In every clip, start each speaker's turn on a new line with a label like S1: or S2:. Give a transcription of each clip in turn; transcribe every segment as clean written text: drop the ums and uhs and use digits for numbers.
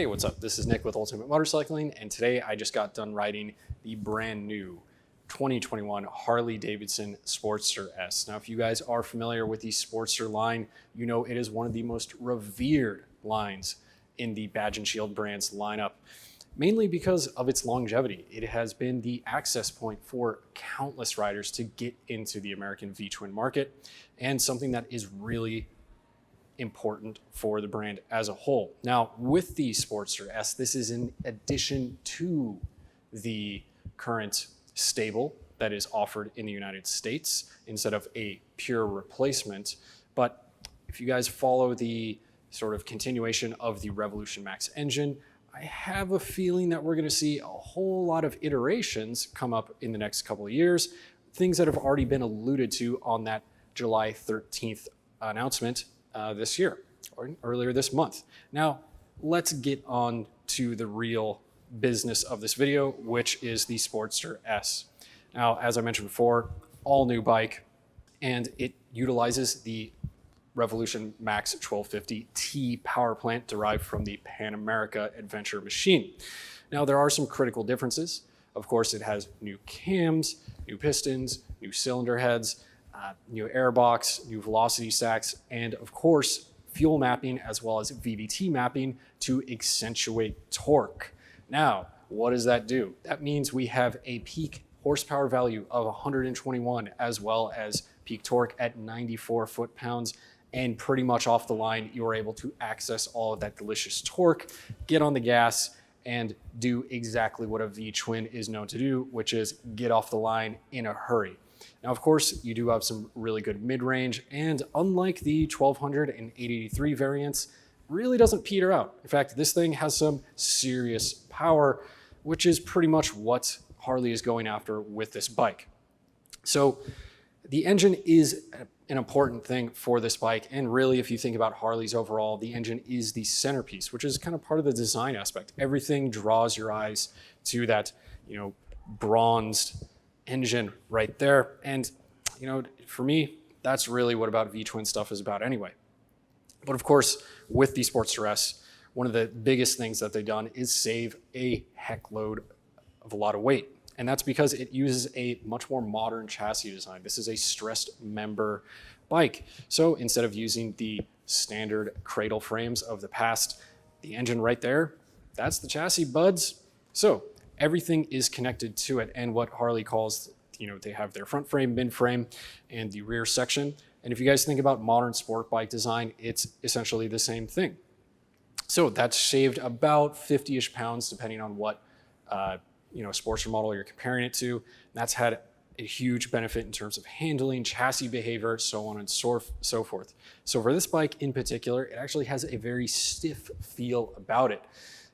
S1: Hey, what's up? This is Nick with Ultimate Motorcycling, and today I just got done riding the brand new 2021 Harley-Davidson Sportster S. Now, if you guys are familiar with the Sportster line, you know it is one of the most revered lines in the Badge and Shield brands lineup, mainly because of its longevity. It has been the access point for countless riders to get into the American V-twin market, and something that is really important for the brand as a whole. Now, with the Sportster S, this is in addition to the current stable that is offered in the United States instead of a pure replacement. But if you guys follow the sort of continuation of the Revolution Max engine, I have a feeling that we're going to see a whole lot of iterations come up in the next couple of years, things that have already been alluded to on that July 13th announcement this year or earlier this month. Now, let's get on to the real business of this video, which is the Sportster S. Now, as I mentioned before, all new bike, and it utilizes the Revolution Max 1250T power plant derived from the Pan America adventure machine. Now, there are some critical differences. Of course, it has new cams, new pistons, new cylinder heads, new airbox, new velocity stacks, and of course, fuel mapping as well as VVT mapping to accentuate torque. Now, what does that do? That means we have a peak horsepower value of 121 as well as peak torque at 94 foot-pounds, and pretty much off the line, you're able to access all of that delicious torque, get on the gas, and do exactly what a V-twin is known to do, which is get off the line in a hurry. Now, of course, you do have some really good mid-range, and unlike the 1200 and 883 variants, really doesn't peter out. In fact, this thing has some serious power, which is pretty much what Harley is going after with this bike. So the engine is an important thing for this bike, and really, if you think about Harley's overall, the engine is the centerpiece, which is kind of part of the design aspect. Everything draws your eyes to that, bronzed engine right there. And, for me, that's really what about V-twin stuff is about anyway. But of course, with the Sportster S, one of the biggest things that they've done is save a heck load of a lot of weight. And that's because it uses a much more modern chassis design. This is a stressed member bike. So instead of using the standard cradle frames of the past, the engine right there, that's the chassis, buds. So everything is connected to it, and what Harley calls, they have their front frame, mid frame, and the rear section. And if you guys think about modern sport bike design, it's essentially the same thing. So that's shaved about 50-ish pounds, depending on what Sportster model you're comparing it to. That's had a huge benefit in terms of handling, chassis behavior, so on and so forth. So for this bike in particular, it actually has a very stiff feel about it.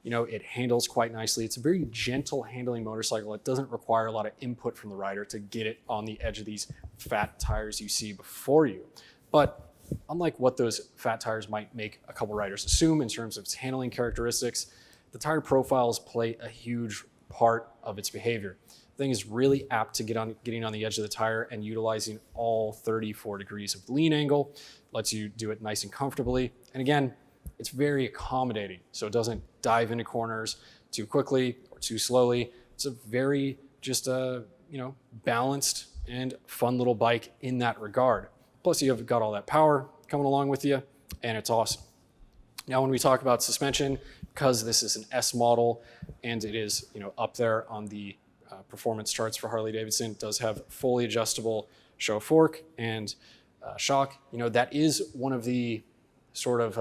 S1: It handles quite nicely. It's a very gentle handling motorcycle. It doesn't require a lot of input from the rider to get it on the edge of these fat tires you see before you. But unlike what those fat tires might make a couple riders assume in terms of its handling characteristics, the tire profiles play a huge part of its behavior. The thing is really apt to getting on the edge of the tire and utilizing all 34 degrees of lean angle. Lets you do it nice and comfortably. And again, it's very accommodating, so it doesn't dive into corners too quickly or too slowly. It's a very just balanced and fun little bike in that regard. Plus, you have got all that power coming along with you, and it's awesome. Now, when we talk about suspension, because this is an S model and it is up there on the performance charts for Harley-Davidson, it does have fully adjustable show fork and shock. That is one of the sort of,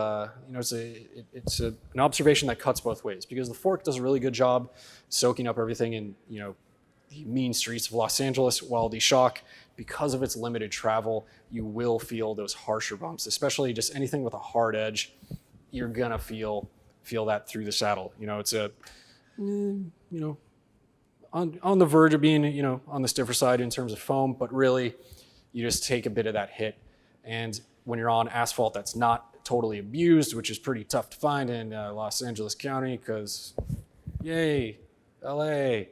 S1: it's an observation that cuts both ways, because the fork does a really good job soaking up everything in, the mean streets of Los Angeles, while the shock, because of its limited travel, you will feel those harsher bumps, especially just anything with a hard edge. You're gonna feel that through the saddle. It's on the verge of being, on the stiffer side in terms of foam, but really you just take a bit of that hit. And when you're on asphalt that's not totally abused, which is pretty tough to find in Los Angeles County, because yay, LA,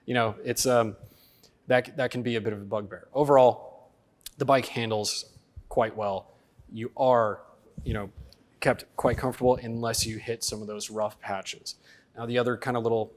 S1: it's that can be a bit of a bugbear. Overall, the bike handles quite well. You are, kept quite comfortable unless you hit some of those rough patches. Now, the other kind of little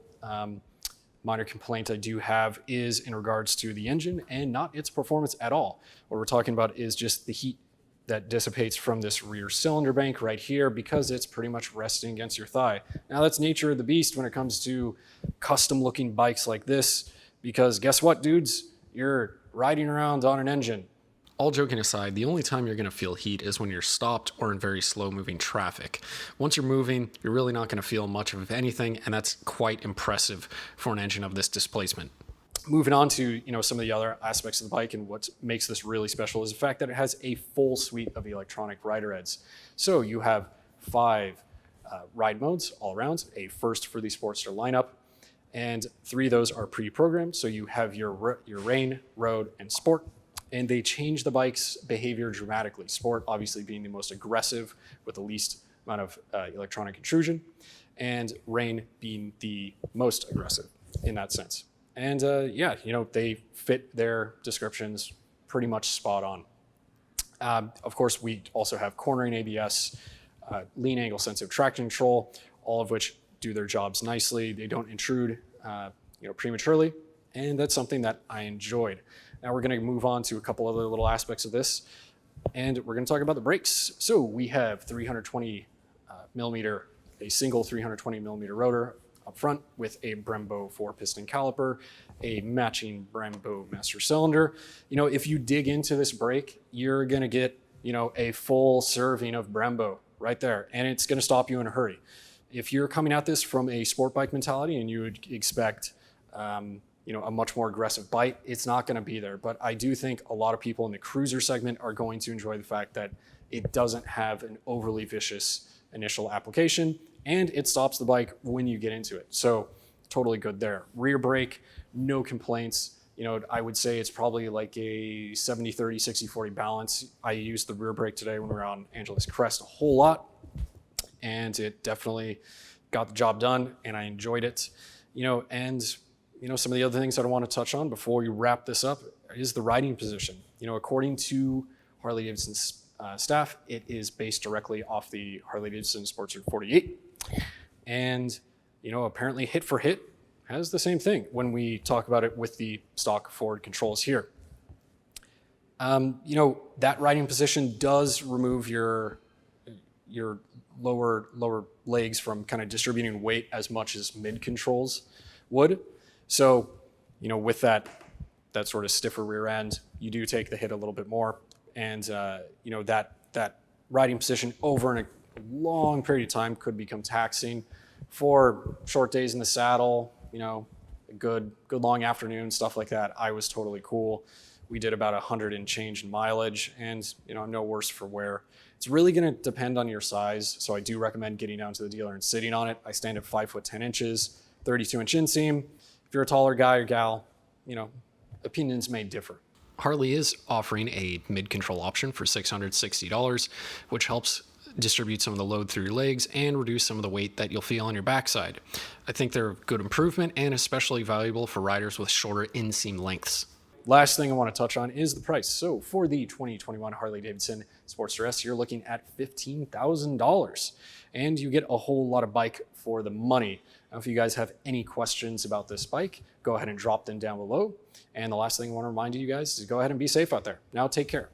S1: minor complaint I do have is in regards to the engine and not its performance at all. What we're talking about is just the heat that dissipates from this rear cylinder bank right here because it's pretty much resting against your thigh. Now, that's nature of the beast when it comes to custom looking bikes like this, because guess what, dudes? You're riding around on an engine. All joking aside, the only time you're going to feel heat is when you're stopped or in very slow moving traffic. Once you're moving, you're really not going to feel much of anything, and that's quite impressive for an engine of this displacement. Moving on to some of the other aspects of the bike, and what makes this really special is the fact that it has a full suite of electronic rider aids. So you have 5 ride modes all around, a first for the Sportster lineup, and 3 of those are pre-programmed. So you have your rain, road, and sport, and they change the bike's behavior dramatically. Sport obviously being the most aggressive with the least amount of electronic intrusion, and rain being the most aggressive in that sense. And yeah, they fit their descriptions pretty much spot on. Of course, we also have cornering ABS, lean angle sensitive traction control, all of which do their jobs nicely. They don't intrude prematurely, and that's something that I enjoyed. Now we're going to move on to a couple other little aspects of this, and we're going to talk about the brakes. So we have 320 millimeter, a single 320 millimeter rotor up front with a Brembo 4-piston caliper, a matching Brembo master cylinder. If you dig into this brake, you're going to get, a full serving of Brembo right there, and it's going to stop you in a hurry. If you're coming at this from a sport bike mentality and you would expect, a much more aggressive bite, it's not going to be there. But I do think a lot of people in the cruiser segment are going to enjoy the fact that it doesn't have an overly vicious initial application, and it stops the bike when you get into it. So totally good there. Rear brake, no complaints. I would say it's probably like a 70-30, 60-40 balance. I used the rear brake today when we were on Angeles Crest a whole lot, and it definitely got the job done, and I enjoyed it. Some of the other things that I want to touch on before we wrap this up is the riding position. According to Harley-Davidson staff, it is based directly off the Harley-Davidson Sportster 48. And, apparently hit for hit has the same thing when we talk about it with the stock forward controls here. That riding position does remove your lower legs from kind of distributing weight as much as mid controls would. So, with that sort of stiffer rear end, you do take the hit a little bit more. And, that riding position over in a long period of time could become taxing. For short days in the saddle, a good long afternoon, stuff like that, I was totally cool. We did about 100 and change in mileage, and no worse for wear. It's really going to depend on your size, so I do recommend getting down to the dealer and sitting on it. I stand at 5 foot 10 inches, 32-inch inseam. If you're a taller guy or gal, opinions may differ. Harley is offering a mid-control option for $660, which helps distribute some of the load through your legs and reduce some of the weight that you'll feel on your backside. I think they're a good improvement and especially valuable for riders with shorter inseam lengths. Last thing I want to touch on is the price. So for the 2021 Harley-Davidson Sportster S, you're looking at $15,000, and you get a whole lot of bike for the money. Now, if you guys have any questions about this bike, go ahead and drop them down below. And the last thing I want to remind you guys is go ahead and be safe out there. Now, take care.